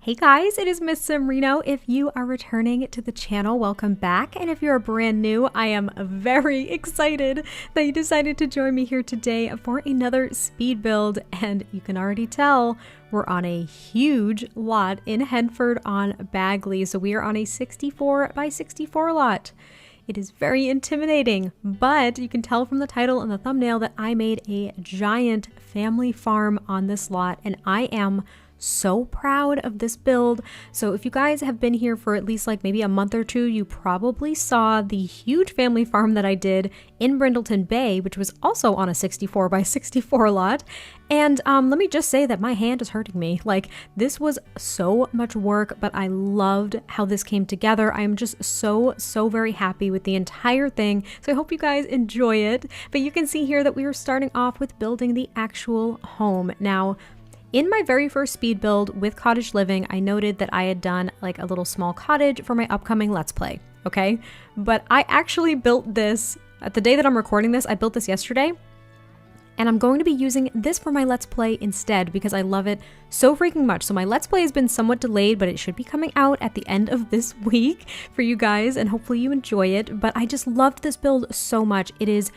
Hey guys, it is MissSimReno. If you are returning to the channel, welcome back. And if you're brand new, I am very excited that you decided to join me here today for another speed build. And you can already tell we're on a huge lot in Henford-On-Bagley. So we are on a 64 by 64 lot. It is very intimidating, but you can tell from the title and the thumbnail that I made a giant family farm on this lot, and I am so proud of this build. So if you guys have been here for at least like maybe a month or two, you probably saw the huge family farm that I did in Brindleton Bay, which was also on a 64 by 64 lot. And let me just say that my hand is hurting me. Like, this was so much work, but I loved how this came together. I am just so very happy with the entire thing. So I hope you guys enjoy it. But you can see here that we are starting off with building the actual home. Now, in my very first speed build with cottage living, I noted that I had done like a little small cottage for my upcoming Let's Play, okay? But I actually built this, at the day that I'm recording this, I built this yesterday, and I'm going to be using this for my Let's Play instead because I love it so freaking much. So my Let's Play has been somewhat delayed, but it should be coming out at the end of this week for you guys, and hopefully you enjoy it. But I just loved this build so much. It is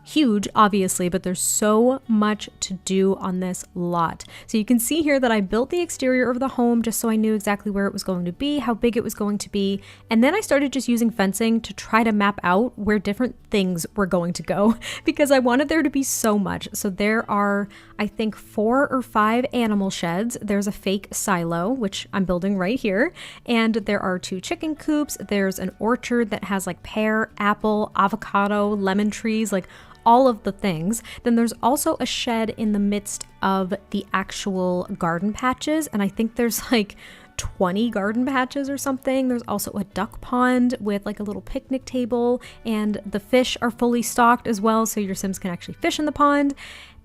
huge, obviously, but there's so much to do on this lot. So you can see here that I built the exterior of the home just so I knew exactly where it was going to be, how big it was going to be, and then I started just using fencing to try to map out where different things were going to go because I wanted there to be so much. So there are, I think, 4 or 5 animal sheds. There's a fake silo, which I'm building right here, and there are 2 chicken coops. There's an orchard that has like pear, apple, avocado, lemon trees, like all of the things. Then there's also a shed in the midst of the actual garden patches, and I think there's like 20 garden patches or something. There's also a duck pond with like a little picnic table, and the fish are fully stocked as well, so your Sims can actually fish in the pond.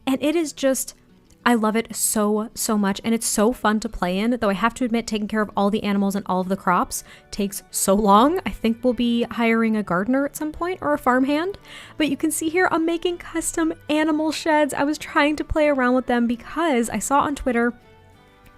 And it is just, I love it so much, and it's so fun to play in, though I have to admit taking care of all the animals and all of the crops takes so long. I think we'll be hiring a gardener at some point or a farmhand. But you can see here I'm making custom animal sheds. I was trying to play around with them because I saw on Twitter,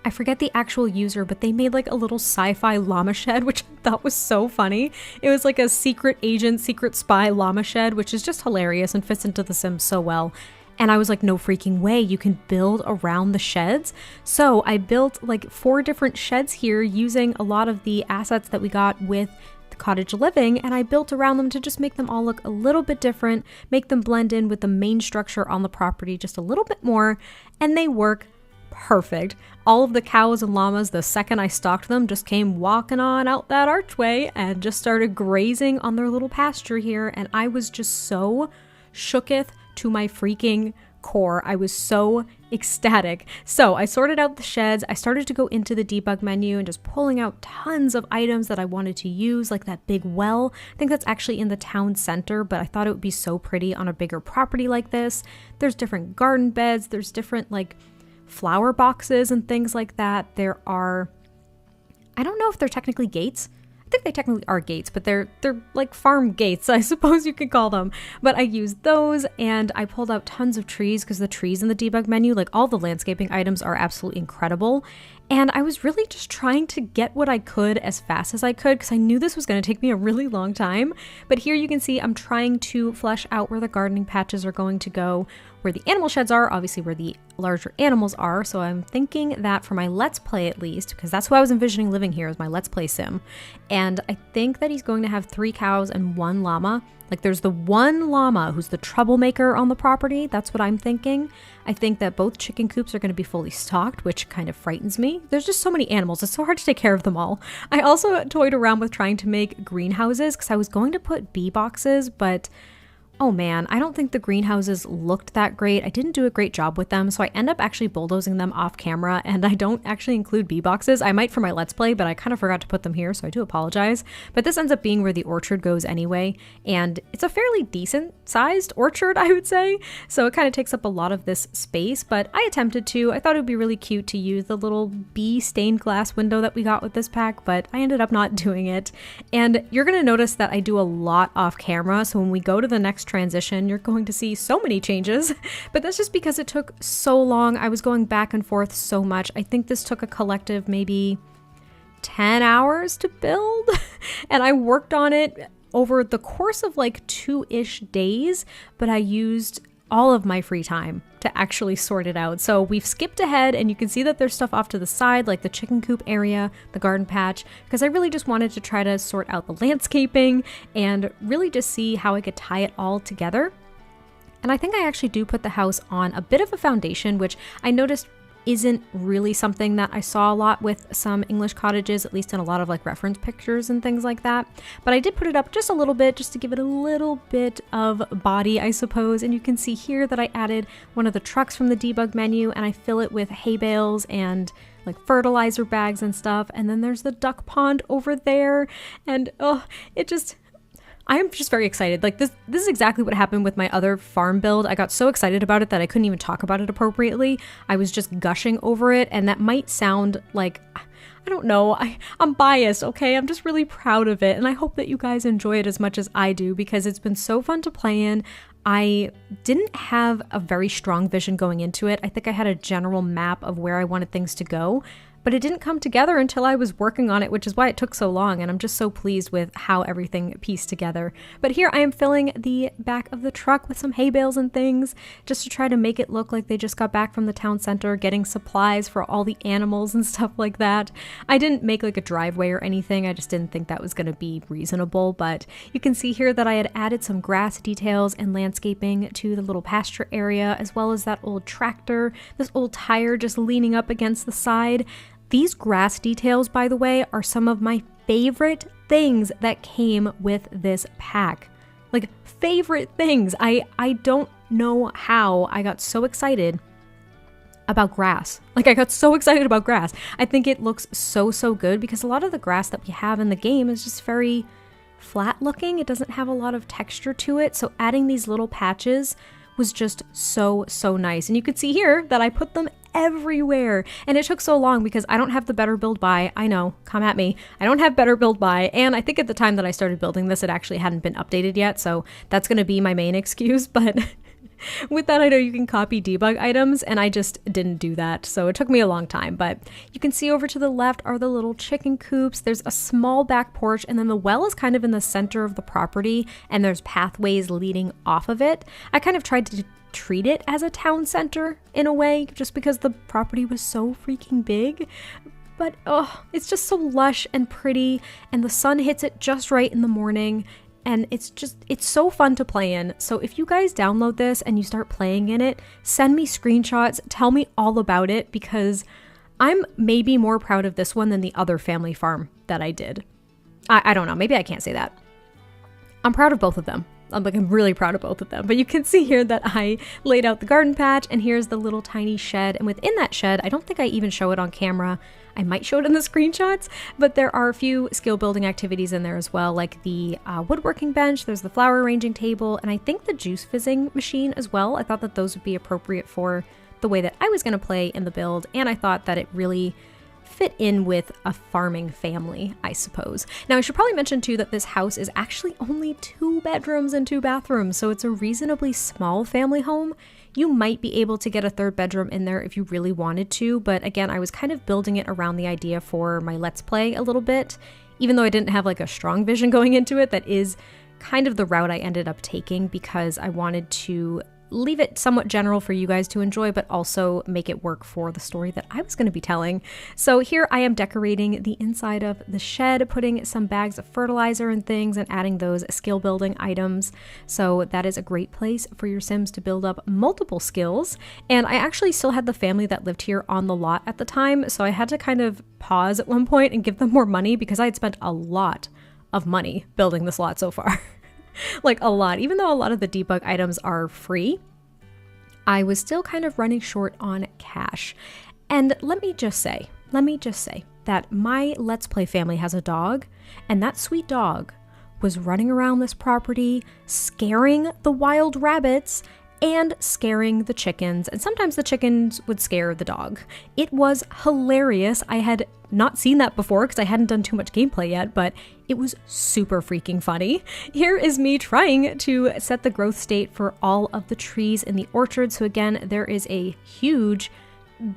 I forget the actual user, but they made like a little sci-fi llama shed, which I thought was so funny. It was like a secret agent, secret spy llama shed, which is just hilarious and fits into The Sims so well. And I was like, no freaking way, you can build around the sheds. So I built like 4 different sheds here using a lot of the assets that we got with the cottage living, and I built around them to just make them all look a little bit different, make them blend in with the main structure on the property just a little bit more, and they work perfect. All of the cows and llamas, the second I stocked them, just came walking on out that archway and just started grazing on their little pasture here, and I was just so shooketh to my freaking core. I was so ecstatic. So I sorted out the sheds. I started to go into the debug menu and just pulling out tons of items that I wanted to use, like that big well. I think that's actually in the town center, but I thought it would be so pretty on a bigger property like this. There's different garden beds. There's different like flower boxes and things like that. There are, I don't know if they're technically gates. I think they technically are gates, but they're like farm gates, I suppose you could call them. But I used those, and I pulled out tons of trees because the trees in the debug menu, like all the landscaping items, are absolutely incredible. And I was really just trying to get what I could as fast as I could because I knew this was going to take me a really long time. But here you can see I'm trying to flesh out where the gardening patches are going to go, where the animal sheds are, obviously where the larger animals are. So I'm thinking that for my Let's Play at least, because that's who I was envisioning living here as my Let's Play sim. And I think that he's going to have 3 cows and 1 llama. Like there's the 1 llama who's the troublemaker on the property. That's what I'm thinking. I think that both chicken coops are going to be fully stocked, which kind of frightens me. There's just so many animals. It's so hard to take care of them all. I also toyed around with trying to make greenhouses because I was going to put bee boxes, but oh man, I don't think the greenhouses looked that great. I didn't do a great job with them, so I end up actually bulldozing them off camera, and I don't actually include bee boxes. I might for my Let's Play, but I kind of forgot to put them here, so I do apologize. But this ends up being where the orchard goes anyway, and it's a fairly decent sized orchard, I would say, so it kind of takes up a lot of this space, but I attempted to. I thought it would be really cute to use the little bee stained glass window that we got with this pack, but I ended up not doing it. And you're going to notice that I do a lot off camera, so when we go to the next transition, you're going to see so many changes, but that's just because it took so long. I was going back and forth so much. I think this took a collective maybe 10 hours to build. And I worked on it over the course of like 2-ish days, but I used all of my free time to actually sort it out. So we've skipped ahead, and you can see that there's stuff off to the side, like the chicken coop area, the garden patch, because I really just wanted to try to sort out the landscaping and really just see how I could tie it all together. And I think I actually do put the house on a bit of a foundation, which I noticed isn't really something that I saw a lot with some English cottages, at least in a lot of like reference pictures and things like that. But I did put it up just a little bit, just to give it a little bit of body, I suppose. And you can see here that I added one of the trucks from the debug menu, and I fill it with hay bales and like fertilizer bags and stuff. And then there's the duck pond over there. And I am just very excited. Like this is exactly what happened with my other farm build. I got so excited about it that I couldn't even talk about it appropriately. I was just gushing over it, and that might sound like, I don't know, I'm biased, okay? I'm just really proud of it, and I hope that you guys enjoy it as much as I do, because it's been so fun to play in. I didn't have a very strong vision going into it. I think I had a general map of where I wanted things to go, but it didn't come together until I was working on it, which is why it took so long, and I'm just so pleased with how everything pieced together. But here I am filling the back of the truck with some hay bales and things, just to try to make it look like they just got back from the town center, getting supplies for all the animals and stuff like that. I didn't make like a driveway or anything, I just didn't think that was going to be reasonable, but you can see here that I had added some grass details and landscaping to the little pasture area, as well as that old tractor, this old tire just leaning up against the side. These grass details, by the way, are some of my favorite things that came with this pack. Like, favorite things. I don't know how I got so excited about grass. Like, I got so excited about grass. I think it looks so good, because a lot of the grass that we have in the game is just very flat looking. It doesn't have a lot of texture to it. So adding these little patches was just so nice. And you could see here that I put them everywhere, and it took so long because I don't have the better build by. I know, come at me. I don't have better build by, and I think at the time that I started building this, it actually hadn't been updated yet, so that's going to be my main excuse. But with that, I know you can copy debug items, and I just didn't do that, so it took me a long time. But you can see over to the left are the little chicken coops. There's a small back porch, and then the well is kind of in the center of the property, and there's pathways leading off of it. I kind of tried to treat it as a town center in a way, just because the property was so freaking big. But it's just so lush and pretty, and the sun hits it just right in the morning, and it's so fun to play in. So if you guys download this and you start playing in it, send me screenshots, tell me all about it, because I'm maybe more proud of this one than the other family farm that I did. I don't know, maybe I can't say that. I'm proud of both of them. I'm really proud of both of them. But you can see here that I laid out the garden patch, and here's the little tiny shed. And within that shed, I don't think I even show it on camera. I might show it in the screenshots, but there are a few skill building activities in there as well, like the woodworking bench, there's the flower arranging table, and I think the juice fizzing machine as well. I thought that those would be appropriate for the way that I was going to play in the build, and I thought that it really fit in with a farming family, I suppose. Now, I should probably mention too that this house is actually only 2 bedrooms and 2 bathrooms, so it's a reasonably small family home. You might be able to get a 3rd bedroom in there if you really wanted to, but again, I was kind of building it around the idea for my Let's Play a little bit, even though I didn't have like a strong vision going into it. That is kind of the route I ended up taking, because I wanted to leave it somewhat general for you guys to enjoy, but also make it work for the story that I was going to be telling. So here I am decorating the inside of the shed, putting some bags of fertilizer and things, and adding those skill building items. So that is a great place for your Sims to build up multiple skills. And I actually still had the family that lived here on the lot at the time, so I had to kind of pause at one point and give them more money, because I had spent a lot of money building this lot so far. Like a lot. Even though a lot of the debug items are free, I was still kind of running short on cash. And let me just say that my Let's Play family has a dog, and that sweet dog was running around this property, scaring the wild rabbits and scaring the chickens, and sometimes the chickens would scare the dog. It was hilarious. I had not seen that before because I hadn't done too much gameplay yet, but it was super freaking funny. Here is me trying to set the growth state for all of the trees in the orchard. So again, there is a huge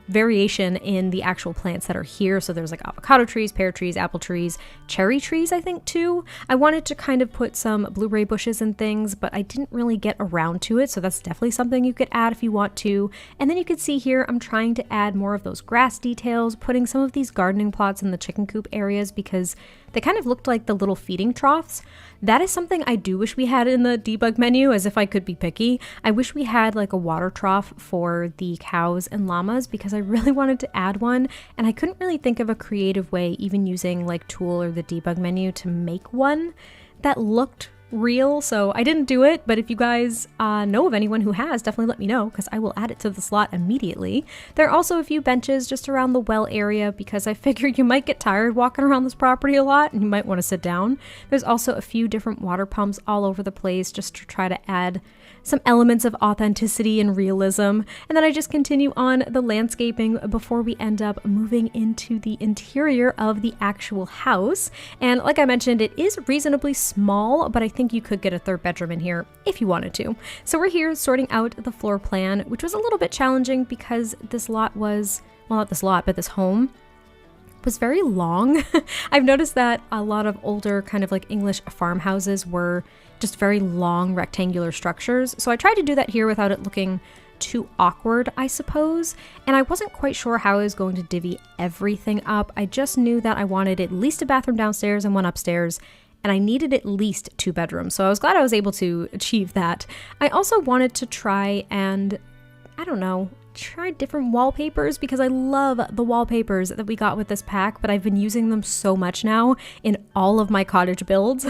variation in the actual plants that are here. So there's like avocado trees, pear trees, apple trees, cherry trees, I think too. I wanted to kind of put some blueberry bushes and things, but I didn't really get around to it. So that's definitely something you could add if you want to. And then you can see here, I'm trying to add more of those grass details, putting some of these gardening plots in the chicken coop areas because they kind of looked like the little feeding troughs. That is something I do wish we had in the debug menu, as if I could be picky. I wish we had like a water trough for the cows and llamas because I really wanted to add one, and I couldn't really think of a creative way, even using like Tool or the debug menu, to make one that looked real. So I didn't do it, but if you guys know of anyone who has, definitely let me know because I will add it to the slot immediately. There are also a few benches just around the well area because I figured you might get tired walking around this property a lot and you might want to sit down. There's also a few different water pumps all over the place just to try to add some elements of authenticity and realism. And then I just continue on the landscaping before we end up moving into the interior of the actual house. And like I mentioned, it is reasonably small, but I think you could get a third bedroom in here if you wanted to. So we're here sorting out the floor plan, which was a little bit challenging because this lot was, well, not this lot, but this home was very long. I've noticed that a lot of older kind of like English farmhouses were just very long rectangular structures. So I tried to do that here without it looking too awkward, I suppose. And I wasn't quite sure how I was going to divvy everything up. I just knew that I wanted at least a bathroom downstairs and one upstairs, and I needed at least 2 bedrooms. So I was glad I was able to achieve that. I also wanted to try and, I don't know, try different wallpapers because I love the wallpapers that we got with this pack, but I've been using them so much now in all of my cottage builds.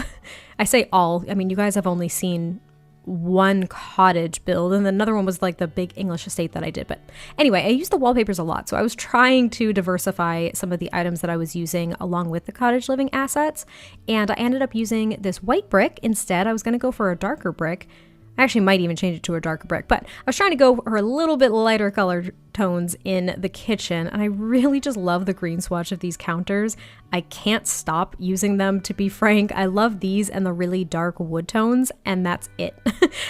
I say all, I mean, you guys have only seen one cottage build, and another one was like the big English estate that I did. But anyway, I use the wallpapers a lot, so I was trying to diversify some of the items that I was using along with the cottage living assets, and I ended up using this white brick instead. I was going to go for a darker brick. I actually might even change it to a darker brick, but I was trying to go for a little bit lighter color tones in the kitchen, and I really just love the green swatch of these counters. I can't stop using them, to be frank. I love these and the really dark wood tones, and that's it.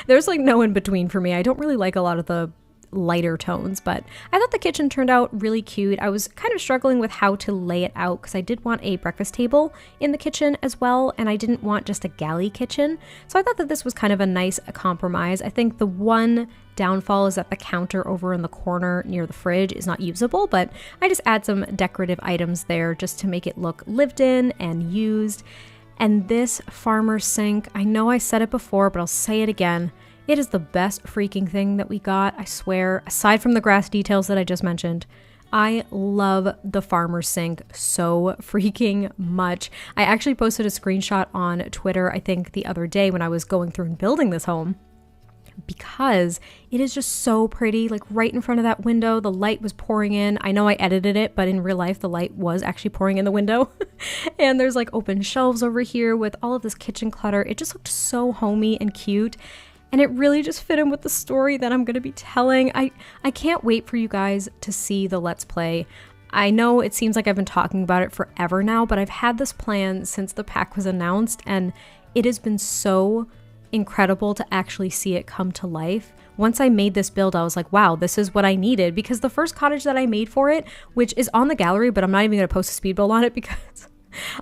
There's like no in between for me. I don't really like a lot of the lighter tones, but I thought the kitchen turned out really cute. I was kind of struggling with how to lay it out because I did want a breakfast table in the kitchen as well, and I didn't want just a galley kitchen. So I thought that this was kind of a nice compromise. I think the one downfall is that the counter over in the corner near the fridge is not usable, but I just add some decorative items there just to make it look lived in and used. And this farmer's sink, I know I said it before, but I'll say it again. It is the best freaking thing that we got, I swear, aside from the grass details that I just mentioned. I love the farmer's sink so freaking much. I actually posted a screenshot on Twitter, I think the other day when I was going through and building this home, because it is just so pretty. Like right in front of that window, the light was pouring in. I know I edited it, but in real life, the light was actually pouring in the window. And there's like open shelves over here with all of this kitchen clutter. It just looked so homey and cute. And it really just fit in with the story that I'm going to be telling. I can't wait for you guys to see the Let's Play. I know it seems like I've been talking about it forever now, but I've had this plan since the pack was announced, and it has been so incredible to actually see it come to life. Once I made this build, I was like, wow, this is what I needed, because the first cottage that I made for it, which is on the gallery, but I'm not even going to post a speed build on it because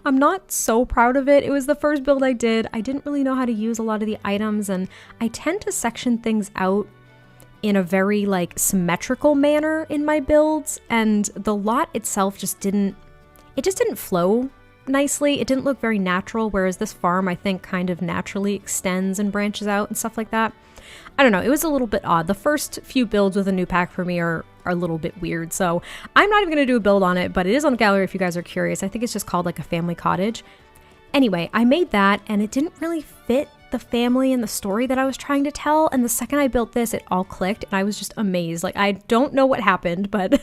I'm not so proud of it. It was the first build I did. I didn't really know how to use a lot of the items, and I tend to section things out in a very like symmetrical manner in my builds, and the lot itself just didn't flow nicely. It didn't look very natural, whereas this farm I think kind of naturally extends and branches out and stuff like that. I don't know, it was a little bit odd. The first few builds with a new pack for me are a little bit weird, so I'm not even going to do a build on it, but it is on the gallery if you guys are curious. I think it's just called like a family cottage. Anyway, I made that and it didn't really fit the family and the story that I was trying to tell, and the second I built this, it all clicked and I was just amazed. Like, I don't know what happened, but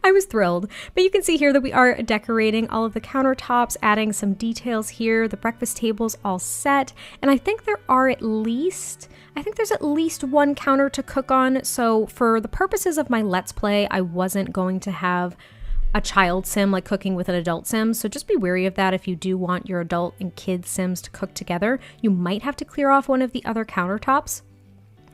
I was thrilled. But you can see here that we are decorating all of the countertops, adding some details here. The breakfast table's all set, and I think there's at least one counter to cook on. So for the purposes of my Let's Play, I wasn't going to have a child sim like cooking with an adult sim, so just be wary of that. If you do want your adult and kid sims to cook together, you might have to clear off one of the other countertops.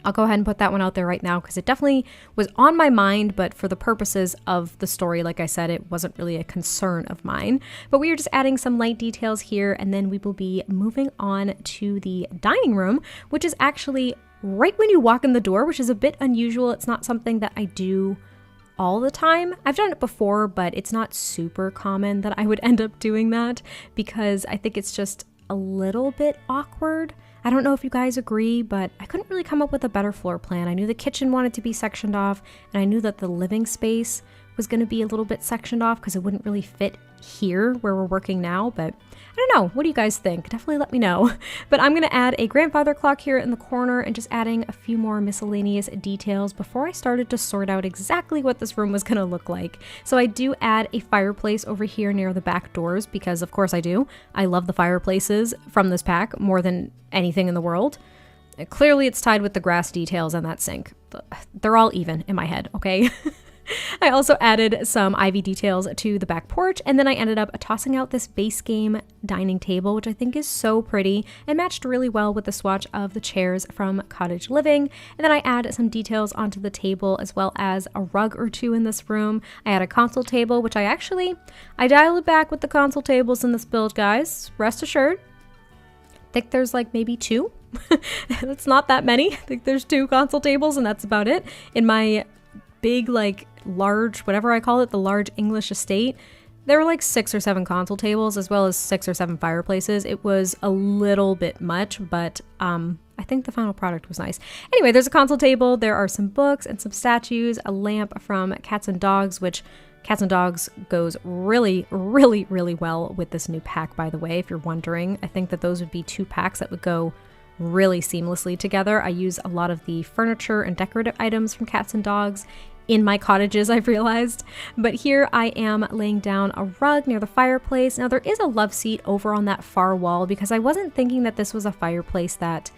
I'll go ahead and put that one out there right now because it definitely was on my mind, but for the purposes of the story, like I said, it wasn't really a concern of mine. But we are just adding some light details here, and then we will be moving on to the dining room, which is actually right when you walk in the door, which is a bit unusual. It's not something that I do all the time. I've done it before, but it's not super common that I would end up doing that because I think it's just a little bit awkward. I don't know if you guys agree, but I couldn't really come up with a better floor plan. I knew the kitchen wanted to be sectioned off, and I knew that the living space was going to be a little bit sectioned off because it wouldn't really fit here where we're working now, but I don't know. What do you guys think? Definitely let me know. But I'm going to add a grandfather clock here in the corner and just adding a few more miscellaneous details before I started to sort out exactly what this room was going to look like. So I do add a fireplace over here near the back doors because of course I do. I love the fireplaces from this pack more than anything in the world. Clearly it's tied with the grass details on that sink. They're all even in my head, okay? I also added some ivy details to the back porch, and then I ended up tossing out this base game dining table, which I think is so pretty and matched really well with the swatch of the chairs from Cottage Living. And then I add some details onto the table as well as a rug or two in this room. I add a console table, which I dialed it back with the console tables in this build, guys. Rest assured. I think there's like maybe 2. That's not that many. I think there's 2 console tables and that's about it. In my big, like, large, whatever I call it, the large English estate, there were like 6 or 7 console tables as well as 6 or 7 fireplaces. It was a little bit much, but I think the final product was nice. Anyway, there's a console table, there are some books and some statues, a lamp from Cats and Dogs, which Cats and Dogs goes really, really, really well with this new pack, by the way, if you're wondering. I think that those would be 2 packs that would go really seamlessly together. I use a lot of the furniture and decorative items from Cats and Dogs in my cottages, I've realized. But here I am laying down a rug near the fireplace. Now there is a love seat over on that far wall because I wasn't thinking that this was a fireplace that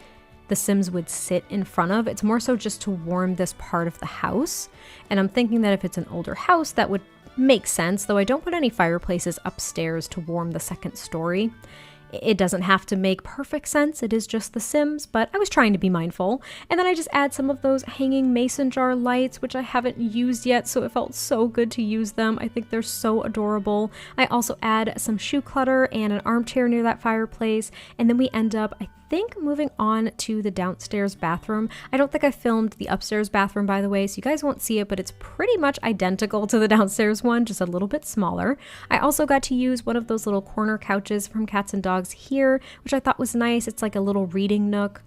the Sims would sit in front of. It's more so just to warm this part of the house. And I'm thinking that if it's an older house, that would make sense, though I don't put any fireplaces upstairs to warm the second story. It doesn't have to make perfect sense, it is just The Sims, but I was trying to be mindful. And then I just add some of those hanging mason jar lights, which I haven't used yet, so it felt so good to use them. I think they're so adorable. I also add some shoe clutter and an armchair near that fireplace, and then we end up, I think, moving on to the downstairs bathroom. I don't think I filmed the upstairs bathroom, by the way, so you guys won't see it, but it's pretty much identical to the downstairs one, just a little bit smaller. I also got to use one of those little corner couches from Cats and Dogs here, which I thought was nice. It's like a little reading nook,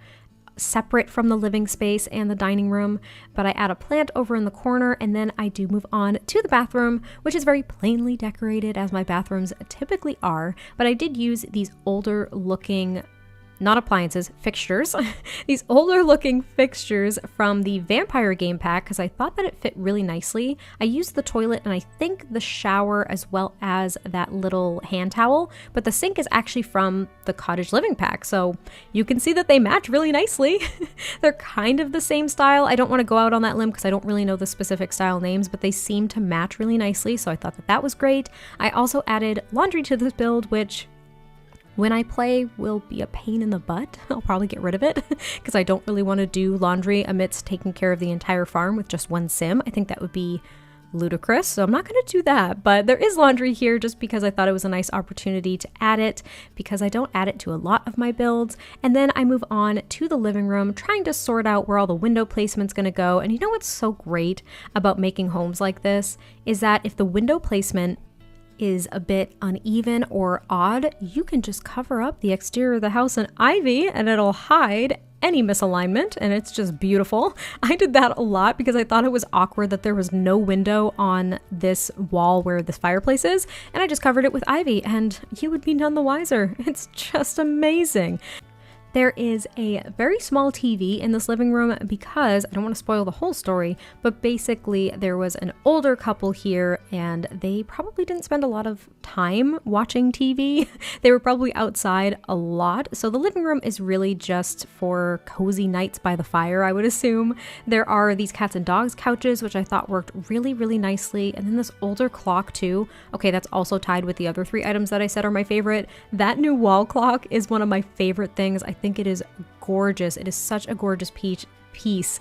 separate from the living space and the dining room, but I add a plant over in the corner, and then I do move on to the bathroom, which is very plainly decorated, as my bathrooms typically are, but I did use these older looking, not appliances, fixtures, these older looking fixtures from the Vampire game pack because I thought that it fit really nicely. I used the toilet and I think the shower as well as that little hand towel, but the sink is actually from the Cottage Living pack, so you can see that they match really nicely. They're kind of the same style. I don't want to go out on that limb because I don't really know the specific style names, but they seem to match really nicely, so I thought that that was great. I also added laundry to this build, which when I play will be a pain in the butt. I'll probably get rid of it because I don't really want to do laundry amidst taking care of the entire farm with just one sim. I think that would be ludicrous, so I'm not going to do that, but there is laundry here just because I thought it was a nice opportunity to add it because I don't add it to a lot of my builds. And then I move on to the living room, trying to sort out where all the window placement's going to go. And you know what's so great about making homes like this is that if the window placement is a bit uneven or odd, you can just cover up the exterior of the house in ivy and it'll hide any misalignment, and it's just beautiful. I did that a lot because I thought it was awkward that there was no window on this wall where this fireplace is, and I just covered it with ivy and you would be none the wiser. It's just amazing. There is a very small TV in this living room because, I don't want to spoil the whole story, but basically there was an older couple here and they probably didn't spend a lot of time watching TV. They were probably outside a lot. So the living room is really just for cozy nights by the fire, I would assume. There are these Cats and Dogs couches, which I thought worked really, really nicely. And then this older clock too. Okay, that's also tied with the other 3 items that I said are my favorite. That new wall clock is one of my favorite things. I think it is gorgeous. It is such a gorgeous Peach.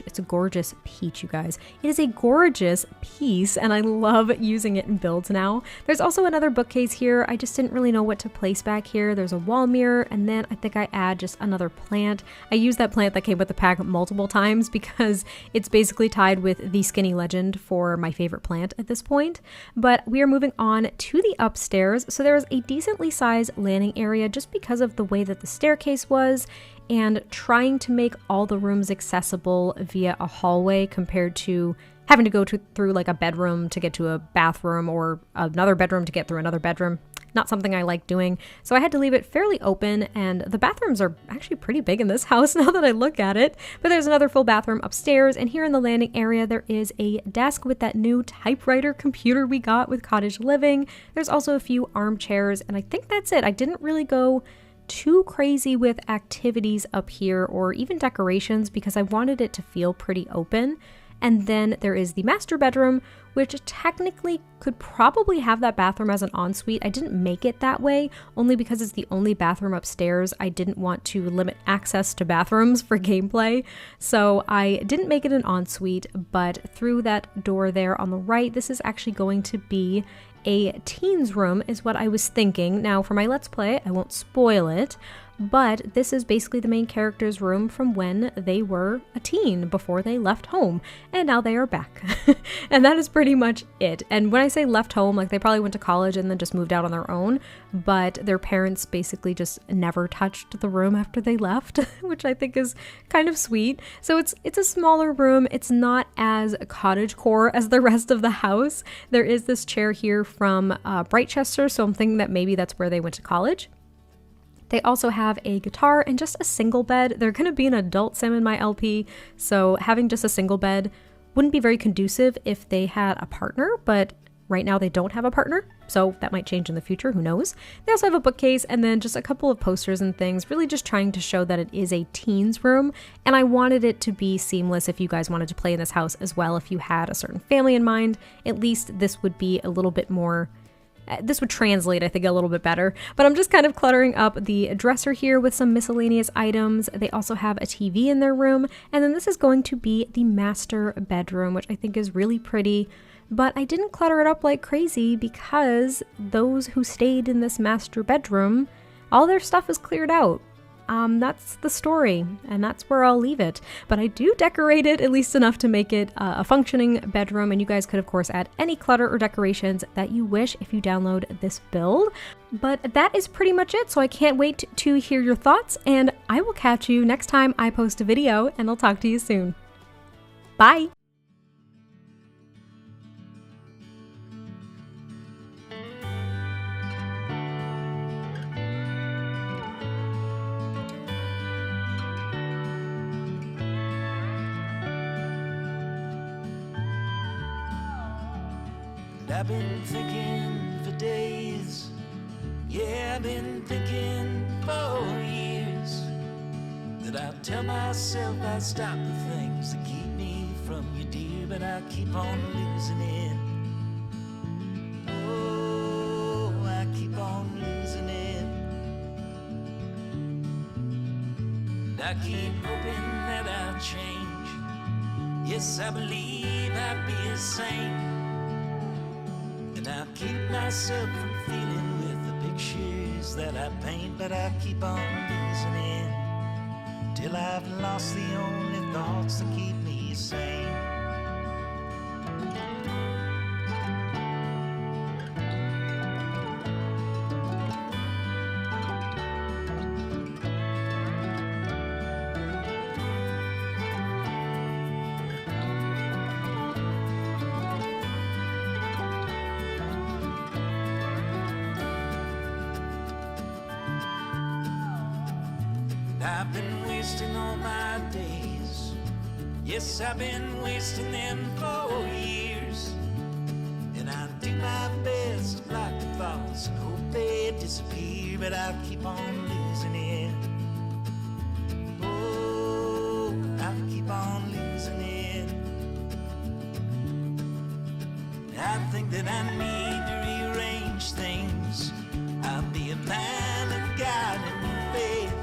It's a gorgeous peach, you guys. It is a gorgeous piece, and I love using it in builds now. There's also another bookcase here. I just didn't really know what to place back here. There's a wall mirror, and then I think I add just another plant. I used that plant that came with the pack multiple times because it's basically tied with the Skinny Legend for my favorite plant at this point. But we are moving on to the upstairs. So there is a decently sized landing area just because of the way that the staircase was, and trying to make all the rooms accessible via a hallway compared to having to go through like a bedroom to get to a bathroom or another bedroom to get through another bedroom. Not something I like doing. So I had to leave it fairly open, and the bathrooms are actually pretty big in this house now that I look at it. But there's another full bathroom upstairs, and here in the landing area there is a desk with that new typewriter computer we got with Cottage Living. There's also a few armchairs, and I think that's it. I didn't really go too crazy with activities up here or even decorations because I wanted it to feel pretty open. And then there is the master bedroom, which technically could probably have that bathroom as an ensuite. I didn't make it that way only because it's the only bathroom upstairs. I didn't want to limit access to bathrooms for gameplay. So I didn't make it an ensuite, but through that door there on the right, this is actually going to be a teens room is what I was thinking. Now for my Let's Play, I won't spoil it, but this is basically the main character's room from when they were a teen before they left home, and now they are back. And that is pretty much it. And when I say left home, like they probably went to college and then just moved out on their own, but their parents basically just never touched the room after they left, which I think is kind of sweet. So it's a smaller room. It's not as cottagecore as the rest of the house. There is this chair here from Brightchester, so I'm thinking that maybe that's where they went to college. They also have a guitar and just a single bed. They're going to be an adult sim in my LP, so having just a single bed wouldn't be very conducive if they had a partner, but right now they don't have a partner, so that might change in the future, who knows. They also have a bookcase and then just a couple of posters and things, really just trying to show that it is a teens room, and I wanted it to be seamless if you guys wanted to play in this house as well. If you had a certain family in mind, at least this would be a little bit more. This would translate, I think, a little bit better. But I'm just kind of cluttering up the dresser here with some miscellaneous items. They also have a TV in their room. And then this is going to be the master bedroom, which I think is really pretty. But I didn't clutter it up like crazy because those who stayed in this master bedroom, all their stuff is cleared out. That's the story, and that's where I'll leave it. But I do decorate it at least enough to make it a functioning bedroom, and you guys could, of course, add any clutter or decorations that you wish if you download this build. But that is pretty much it, so I can't wait to hear your thoughts, and I will catch you next time I post a video, and I'll talk to you soon. Bye! I've been thinking for days, yeah, I've been thinking for years, that I tell myself I'd stop the things that keep me from you, dear, but I keep on losing it. Oh, I keep on losing it. And I keep hoping that I'll change. Yes, I believe I'll be a saint. And I keep myself from feeling with the pictures that I paint, but I keep on losing it till I've lost the only thoughts that keep me sane. I've been wasting all my days. Yes, I've been wasting them for years. And I do my best to block the thoughts and hope they disappear, but I keep on losing it. Oh, I keep on losing it. I think that I need to rearrange things. I'll be a man of God and faith.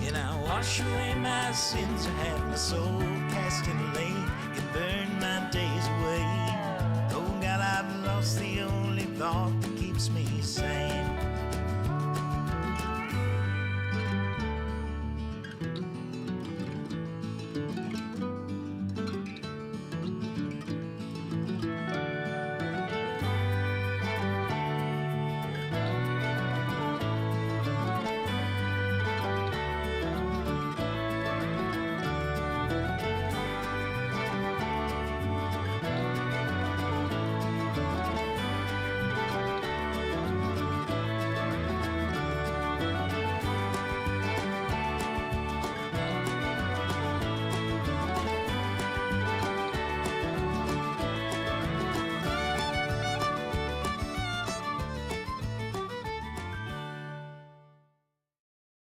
And I wash away my sins. I had my soul cast in